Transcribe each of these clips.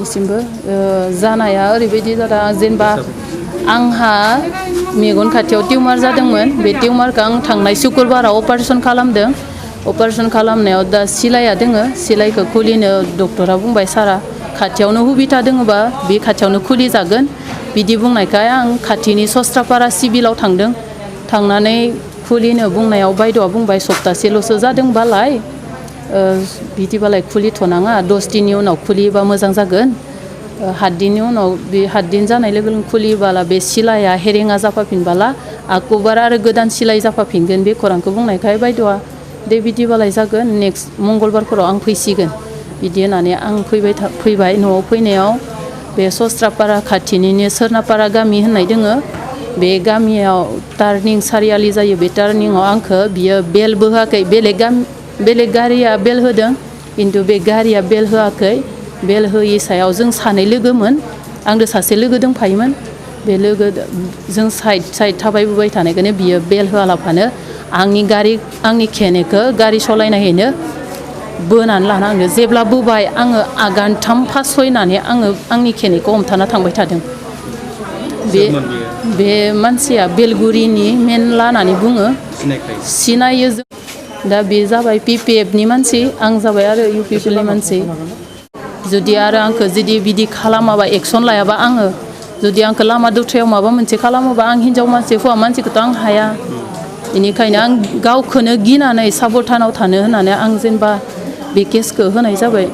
नोंथांनिसिमबो जानाया ओरैबायदि जादों जेनेबा आंहा मेगन खाथियाव टिउमार जादोंमोन बे टिउमारखौ आं थांनाय शुक्रबाराव अपारेशन खालामदों अपारेशन खालामनायाव दा सिलाइया दोङो सिलाइखौ खुलिनो डक्टरा बुंबाय सारा खाथियावनो हुबिदा दोङोबा बे खाथियावनो खुलि जागोन बिदि बुंनायखाय आं खाथिनि सस्त्रापारा सिभिलाव थांदों थांनानै खुलिनो बुंनायाव बायद'आ बुंबाय सप्तासेल'सो जादोंबालाय बिदिबालाय खुलिथ'नाङा 10 दिननि उनाव खुलियोबा मोजां जागोन 7 दिननि उनाव बे 7 दिन जानाय लोगो लोगो खुलियोबाला बे सिलाइया हेरेङा जाफाफिनबाला आकबार आरो गोदान सिलाइ जाफाफिनगोन बे खौरांखौ बुंनायखाय बायद'आ दे बिदिबालाय जागोन नेक्स्ट मंगलबारफोराव आं फैसिगोन बिदि होननानै आं फैबाय न'आव फैनायाव बे सस्त्रापारा खाथिनिनो सोरनापारा गामि होननाय दोङो बे गामियाव टार्निं सारियालि जायो बे टार्निंआव आंखौ बियो बेलबो होआखै बेलेग गारिया बेल होदों खिन्थु बे गारिया बेल होआखै बेल होयि सायाव जों सानै लोगोमोन आंदो सासे लोगो दंफायोमोन बे लोगो जों साइड थाबायबोबाय थानायखौनो बियो बेल होआलाफानो आंनि खेनेखौ गारि सलायनायैनो बोनानै लाना आंनो जेब्ला बोबाय आङो आगानथाम फासयनानै आङो आंनि खेनेखौ हमथाना थांबाय थादों बे मानसिया बेलगुरिनि मेनला होननानै बुङो सिनायो जों दा बे जाबाय PPFनि मानसि आं जाबाय आरो UPPनि मानसि जुदि आरो आंखौ जुदि बिदि खालामाबा एक्सन लायाबा आङो जुदि आंखौ लामा दथायाव माबा मोनसे खालामोबा आं हिन्जाव मानसि हौवा मानसिखौथ' आं हाया बेनिखायनो आं गावखौनो गिनानै साबधानाव थानो होननानै आं जेनेबा बे केसखौ होनाय जाबाय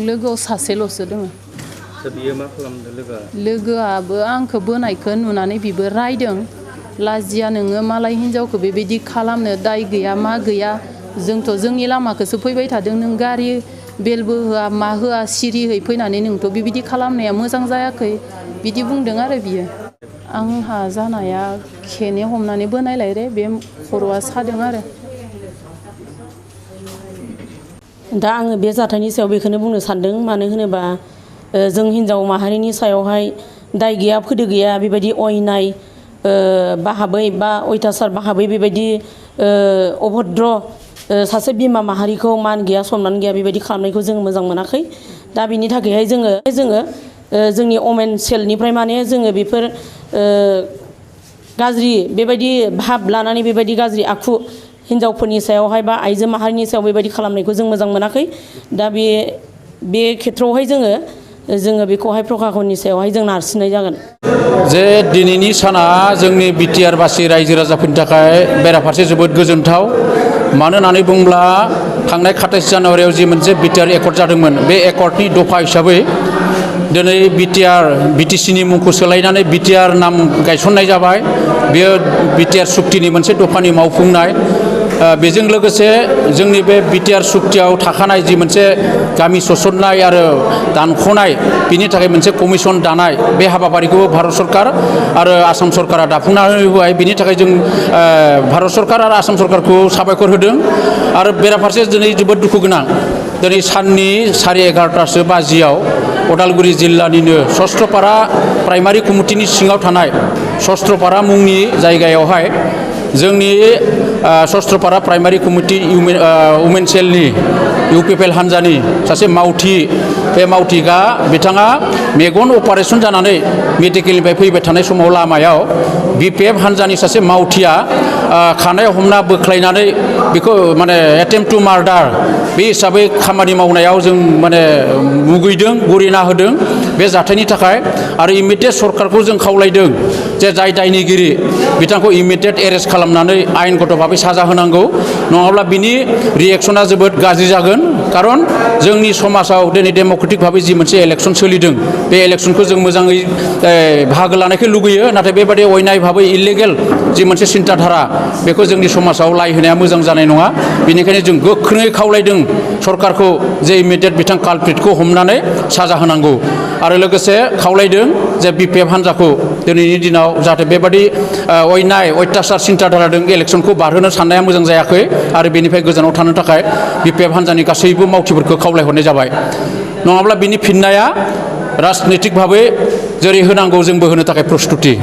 लोगोआव सासेल'सो दङ बियो मा खालामदों लोगोआबो आंखौ बोनायखौ नुनानै बिबो रायदों लाजिया नोङो मालाय हिन्जावखौ बेबायदि खालामनो दाय गैया मा गैया जोंथ' जोंनि लामाखौसो फैबाय थादों नों गारि बेलबो होआ मा होआ सिरिहै फैनानै नोंथ' बेबायदि खालामनाया मोजां जायाखै बिदि बुंदों आरो बियो आंहा जानाया खेने हमनानै बोनायलाय रे बे खर'आ सादों आरो दा आङो बे जाथायनि सायाव बेखौनो बुंनो सानदों मानो होनोबा जों हिन्जाव माहारिनि सायावहाय दाय गैया फोदो गैया बेबायदि अयनाय बाहाबै बा अयथासार बाहाबै बेबायदि अभद्र सासे बिमा माहारिखौ मान गैया सनमान गैया बेबायदि खालामनायखौ जों मोजां मोनाखै दा बिनि थाखायहाय जोङो जोंनि अमेन सेलनिफ्राय माने जोङो बेफोर गाज्रि बेबायदि भाब लानानै बेबायदि गाज्रि आखु हिन्जावफोरनि सायावहाय बा आइजो माहारिनि सायाव बेबायदि खालामनायखौ जों मोजां मोनाखै दा बे खेथ्रआवहाय जोङो बेखौहाय प्रखाखननि सायावहाय जों नारसिननाय जागोन जे दिनैनि साना जोंनि बिटिआर बासि रायजो राजाफोरनि थाखाय बेराफारसे जोबोद गोजोनथाव मानो होननानै बुङोब्ला थांनाय 27 जानुवारियाव जि मोनसे बिटिआर एकर्ड जादोंमोन बे एकर्डनि दफा हिसाबै दिनै बिटिसिनि मुंखौ सोलायनानै बिटिआर नाम गायसननाय जाबाय बेयो बिटिआर सुक्तिनि मोनसे दफानि मावफुंनाय बेजों लोगोसे जोंनि बे बिटिआर सुक्तियाव थाखानाय जि मोनसे गामि सोसननाय आरो दानख'नाय बिनि थाखाय मोनसे कमिसन दानाय बे हाबाफारिखौबो भारत सरकार आरो आसाम सरकारा दाफुंनानै होबाय बिनि थाखाय जों भारत सरकार आरो आसाम सरकारखौ साबायखर होदों आरो बेराफारसे दिनै जोबोद दुखु गोनां दिनै साननि 11:30 बाजियाव उदालगुरि जिल्लानिनो सस्त्रपारा प्राइमारि कमिटिनि सिङाव थानाय सस्त्रपारा मुंनि जायगायावहाय जोंनि सस्त्रपारा प्राइमारि कमिटि उमेन सेलनि UPPL हान्जानि सासे मावथि बे मावथिगा बिथाङा मेगन अपारेशन जानानै मेडिकेलनिफ्राय फैबाय थानाय समाव लामायाव BPF हान्जानि सासे मावथिया खानायाव हमना बोख्लायनानै बेखौ माने एटेम्प्ट टु मार्डार बे हिसाबै खामानि मावनायाव जों माने मुगैदों गरिना होदों बे जाथायनि थाखाय आरो इमिडियेट सरकारखौ जों खावलायदों जे जाय दायनिगिरि बिथांखौ इमिडियेट एरेस्ट खालामनानै आयेनगत भाबै साजा होनांगौ नङाब्ला बिनि रिएक्सना जोबोद गाज्रि जागोन खारन जोंनि समाजाव दिनै डेम'क्रेटिक भाबै जि मोनसे इलेक्सन सोलिदों बे इलेक्सनखौ जों मोजाङै बाहागो लानायखौ लुगैयो नाथाय बेबादि अयनाय भाबै इलिगेल जि मोनसे सिन्ताधारा बेखौ जोंनि समाजाव लाय होनाया मोजां जानाय नङा बेनिखायनो जों गोख्रोङै खावलायदों सरकारखौ जे इमिडियेट बिथां कालप्रिटखौ हमनानै साजा होनांगौ आरो लोगोसे खावलायदों जे BPF हान्जाखौ दिनैनि दिनाव जाहाथे बेबादि अयनाय अयथासार सिन्ताधाराजों इलेक्सनखौ बारहोनो साननाया मोजां जायाखै आरो बेनिफ्राय गोजानाव थानो थाखाय BPF हान्जानि गासैबो मावथिफोरखौ खावलायहरनाय जाबाय नङाब्ला बिनि फिननाया राजनितिक भाबै जेरै होनांगौ जोंबो होनो थाखाय प्रस्तुति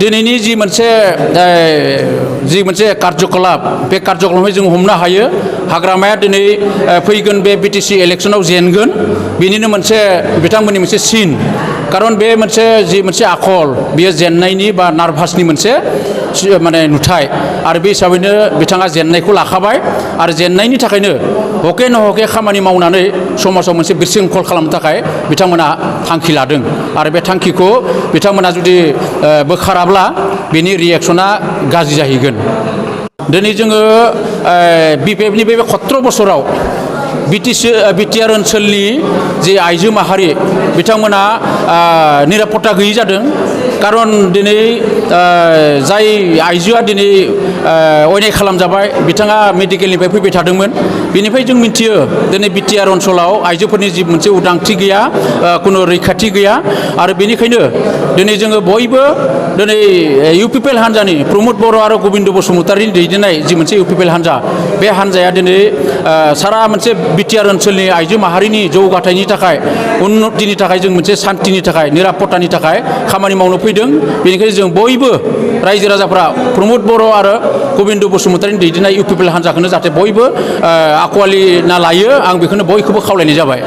दिनैनि जि मोनसे जि मोनसे कार्यकलाप बे कार्यकलापखौ जों हमनो हायो हाग्रामाया दिनै फैगोन बे बिटिसि इलेक्सनाव जेनगोन बेनिनो मोनसे बिथांमोननि मोनसे सिन खारन बे मोनसे जि मोनसे आखल बियो जेननायनि बा नार्भासनि मोनसे माने नुथाय आरो बे हिसाबैनो बिथाङा जेननायखौ लाखाबाय आरो जेननायनि थाखायनो हके न हके खामानि मावनानै समाजाव मोनसे बिरसिंखल खालामनो थाखाय बिथांमोना थांखि लादों आरो बे थांखिखौ बिथांमोना जुदि बोखाराब्ला बेनि रिएक्सना गाज्रि जाहैगोन दिनै जोङो बिपिएफनि बे 17 बोसोराव बिटिआर ओनसोलनि जे आइजो माहारि बिथांमोना निरापत्ता गैयै जादों खारन दिनै जाय आइजोआ दिनै अयनाय खालामजाबाय बिथाङा मेडिकेलनिफ्राय फैबाय थादोंमोन बेनिफ्राय जों मिथियो दिनै बिटिआर ओनसोलाव आइजोफोरनि जि मोनसे उदांथि गैया खुनु रैखाथि गैया आरो बेनिखायनो दिनै जोङो बयबो दिनै इउपिपिएल हान्जानि प्रमद बर' आरो गबिन्द बसुमतारिनि दैदेननाय जि मोनसे इउपिपिएल हान्जा बे हान्जाया दिनै सारा मोनसे बिटिआर ओनसोलनि आइजो माहारिनि जौगाथायनि थाखाय उन्नतिनि थाखाय जों मोनसे सान्तिनि थाखाय निरापत्तानि थाखाय खामानि मावनो फैदों बेनिखायनो जों बयबो रायजो राजाफ्रा प्रमद बर' आरो गबिन्द बसुमतारिनि दैदेननाय इउपिपिएल हान्जाखौनो जाहाथे बयबो आखुवालि ना लायो आं बेखौनो बयखौबो खावलायनाय जाबाय